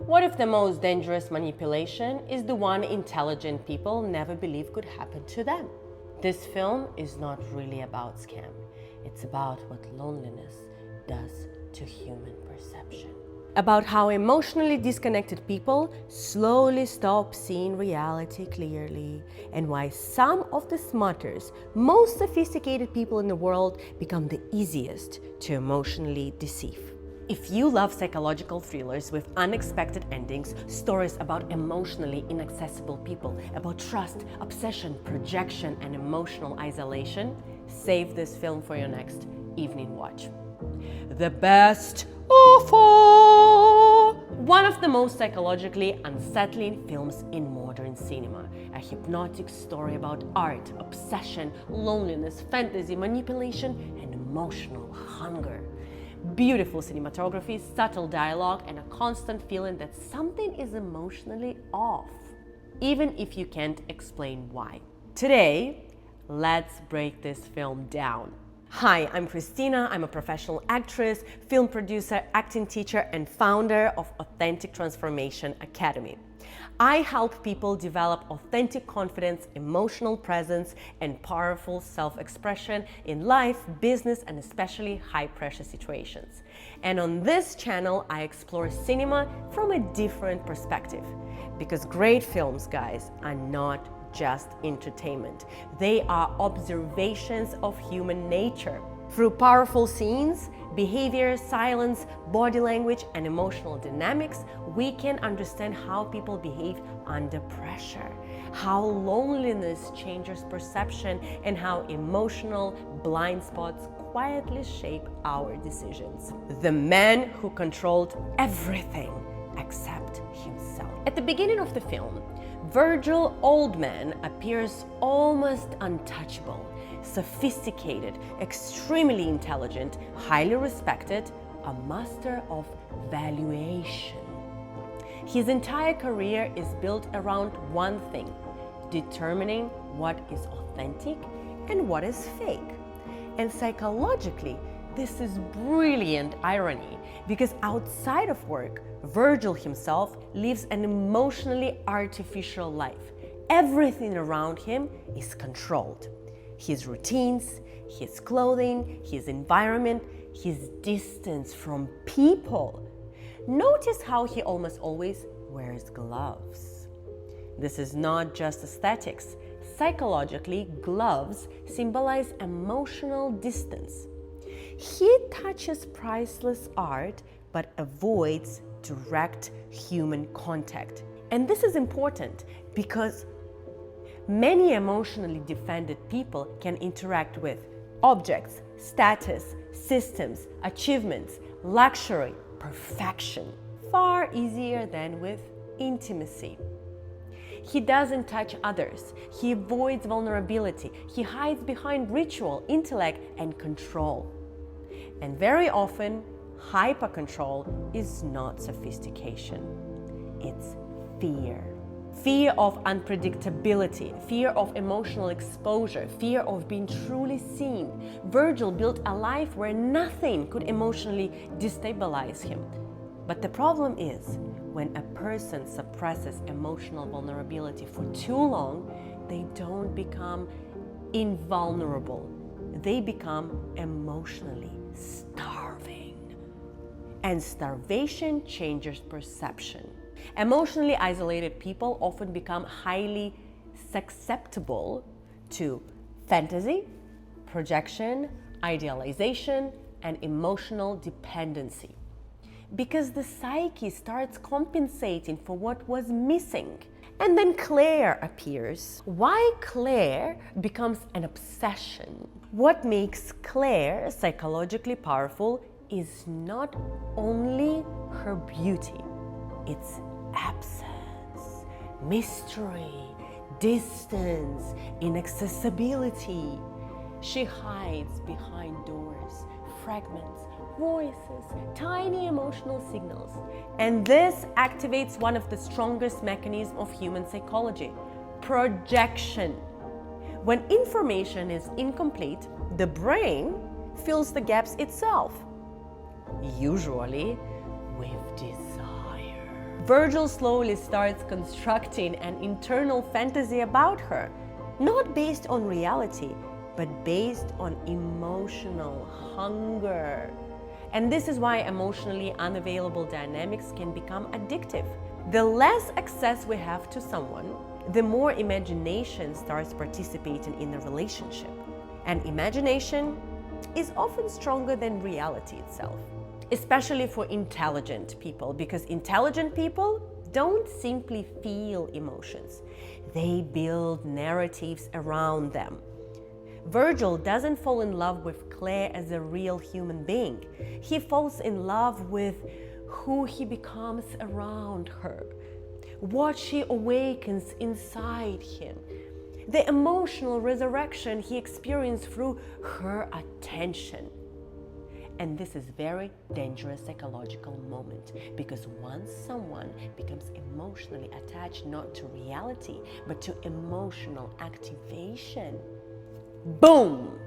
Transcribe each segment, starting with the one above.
What if the most dangerous manipulation is the one intelligent people never believed could happen to them? This film is not really about scam. It's about what loneliness does to human perception. About how emotionally disconnected people slowly stop seeing reality clearly, and why some of the smartest, most sophisticated people in the world become the easiest to emotionally deceive. If you love psychological thrillers with unexpected endings, stories about emotionally inaccessible people, about trust, obsession, projection, and emotional isolation, save this film for your next evening watch. The best of all! One of the most psychologically unsettling films in modern cinema. A hypnotic story about art, obsession, loneliness, fantasy, manipulation, and emotional hunger. Beautiful cinematography, subtle dialogue, and a constant feeling that something is emotionally off, even if you can't explain why. Today, let's break this film down. Hi, I'm Christina. I'm a professional actress, film producer, acting teacher, and founder of Authentic Transformation Academy. I help people develop authentic confidence, emotional presence, and powerful self-expression in life, business, and especially high-pressure situations. And on this channel, I explore cinema from a different perspective. Because great films, guys, are not just entertainment. They are observations of human nature. Through powerful scenes, behavior, silence, body language, and emotional dynamics, we can understand how people behave under pressure, how loneliness changes perception, and how emotional blind spots quietly shape our decisions. The man who controlled everything except himself. At the beginning of the film, Virgil Oldman appears almost untouchable, sophisticated, extremely intelligent, highly respected, a master of valuation. His entire career is built around one thing: determining what is authentic and what is fake. And psychologically, this is brilliant irony, because outside of work, Virgil himself lives an emotionally artificial life. Everything around him is controlled. His routines, his clothing, his environment, his distance from people. Notice how he almost always wears gloves. This is not just aesthetics. Psychologically, gloves symbolize emotional distance. He touches priceless art but avoids direct human contact. And this is important because many emotionally defended people can interact with objects, status, systems, achievements, luxury, perfection, far easier than with intimacy. He doesn't touch others. He avoids vulnerability. He hides behind ritual, intellect, and control. And very often, hyper-control is not sophistication. It's fear. Fear of unpredictability, fear of emotional exposure, fear of being truly seen. Virgil built a life where nothing could emotionally destabilize him. But the problem is, when a person suppresses emotional vulnerability for too long, they don't become invulnerable. They become emotionally starving. And starvation changes perception. Emotionally isolated people often become highly susceptible to fantasy, projection, idealization, and emotional dependency. Because the psyche starts compensating for what was missing. And then Claire appears. Why Claire becomes an obsession? What makes Claire psychologically powerful is not only her beauty, it's absence, mystery, distance, inaccessibility. She hides behind doors, fragments, voices, tiny emotional signals. And this activates one of the strongest mechanisms of human psychology: projection. When information is incomplete, the brain fills the gaps itself, usually with desire. Virgil slowly starts constructing an internal fantasy about her, not based on reality, but based on emotional hunger. And this is why emotionally unavailable dynamics can become addictive. The less access we have to someone, the more imagination starts participating in the relationship. And imagination is often stronger than reality itself, especially for intelligent people, because intelligent people don't simply feel emotions, they build narratives around them. Virgil doesn't fall in love with Claire as a real human being. He falls in love with who he becomes around her, what she awakens inside him, the emotional resurrection he experienced through her attention. And this is a very dangerous psychological moment, because once someone becomes emotionally attached not to reality, but to emotional activation, boom!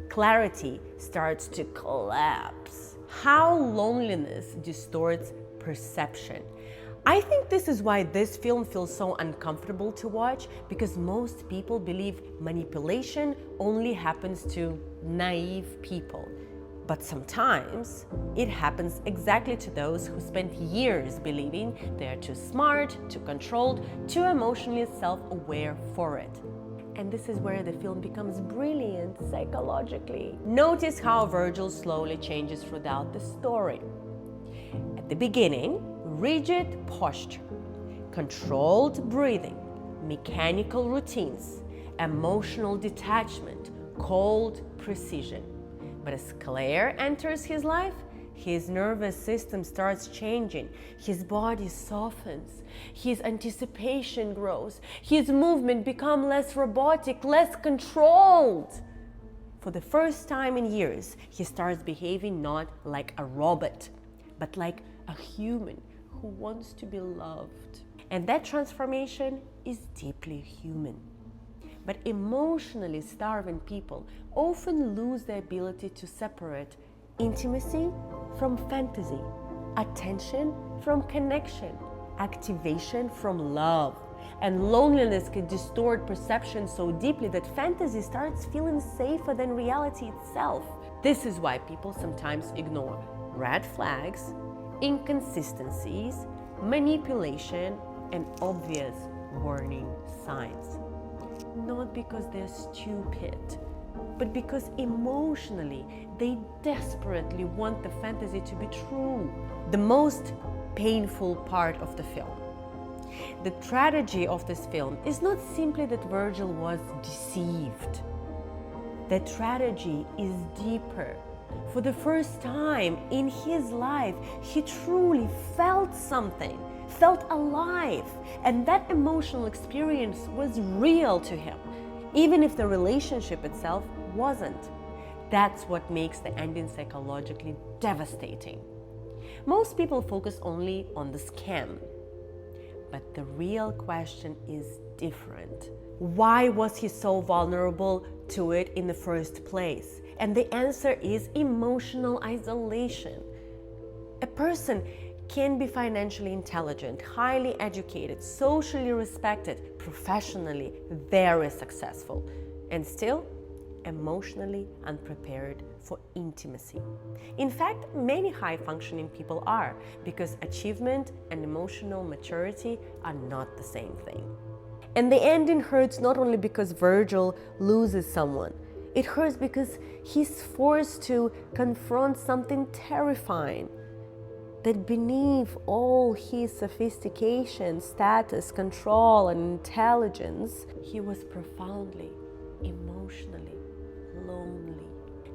Clarity starts to collapse. How loneliness distorts perception. I think this is why this film feels so uncomfortable to watch, because most people believe manipulation only happens to naive people. But sometimes it happens exactly to those who spent years believing they are too smart, too controlled, too emotionally self-aware for it. And this is where the film becomes brilliant psychologically. Notice how Virgil slowly changes throughout the story. At the beginning, rigid posture, controlled breathing, mechanical routines, emotional detachment, cold precision. But as Claire enters his life, his nervous system starts changing, his body softens, his anticipation grows, his movement becomes less robotic, less controlled. For the first time in years, he starts behaving not like a robot, but like a human who wants to be loved. And that transformation is deeply human. But emotionally starving people often lose the ability to separate intimacy from fantasy, attention from connection, activation from love. And loneliness can distort perception so deeply that fantasy starts feeling safer than reality itself. This is why people sometimes ignore red flags, inconsistencies, manipulation, and obvious warning signs. Not because they're stupid, but because emotionally they desperately want the fantasy to be true. The most painful part of the film, the tragedy of this film, is not simply that Virgil was deceived. The tragedy is deeper. For the first time in his life, he truly felt something, felt alive, and that emotional experience was real to him, even if the relationship itself wasn't. That's what makes the ending psychologically devastating. Most people focus only on the scam, but the real question is different. Why was he so vulnerable to it in the first place? And the answer is emotional isolation. A person can be financially intelligent, highly educated, socially respected, professionally very successful, and still emotionally unprepared for intimacy. In fact, many high-functioning people are, because achievement and emotional maturity are not the same thing. And the ending hurts not only because Virgil loses someone, it hurts because he's forced to confront something terrifying, that beneath all his sophistication, status, control, and intelligence, he was profoundly, emotionally lonely.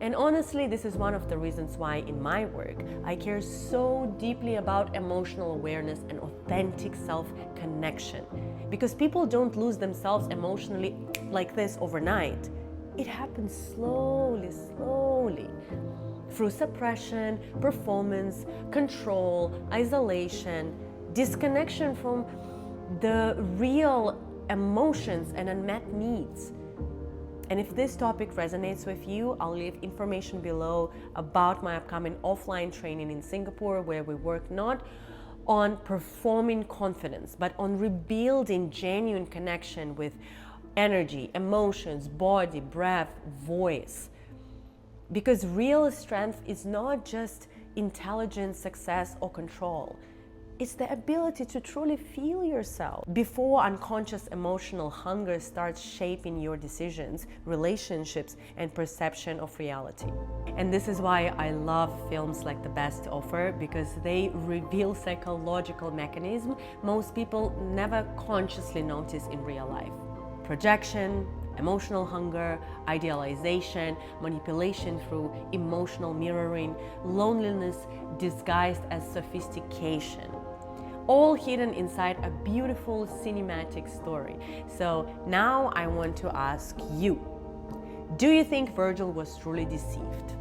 And honestly, this is one of the reasons why in my work, I care so deeply about emotional awareness and authentic self-connection. Because people don't lose themselves emotionally like this overnight. It happens slowly, through suppression, performance, control, isolation, disconnection from the real emotions and unmet needs. And if this topic resonates with you, I'll leave information below about my upcoming offline training in Singapore, where we work not on performing confidence, but on rebuilding genuine connection with energy, emotions, body, breath, voice. Because real strength is not just intelligence, success, or control. It's the ability to truly feel yourself before unconscious emotional hunger starts shaping your decisions, relationships, and perception of reality. And this is why I love films like The Best Offer, because they reveal psychological mechanisms most people never consciously notice in real life. Projection, emotional hunger, idealization, manipulation through emotional mirroring, loneliness disguised as sophistication. All hidden inside a beautiful cinematic story. So now I want to ask you, do you think Virgil was truly deceived?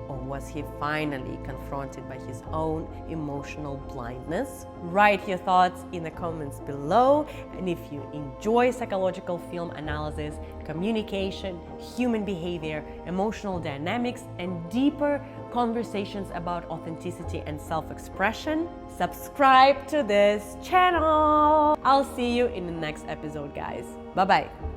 Or was he finally confronted by his own emotional blindness? Write your thoughts in the comments below. And if you enjoy psychological film analysis, communication, human behavior, emotional dynamics, and deeper conversations about authenticity and self-expression, subscribe to this channel. I'll see you in the next episode, guys. Bye-bye.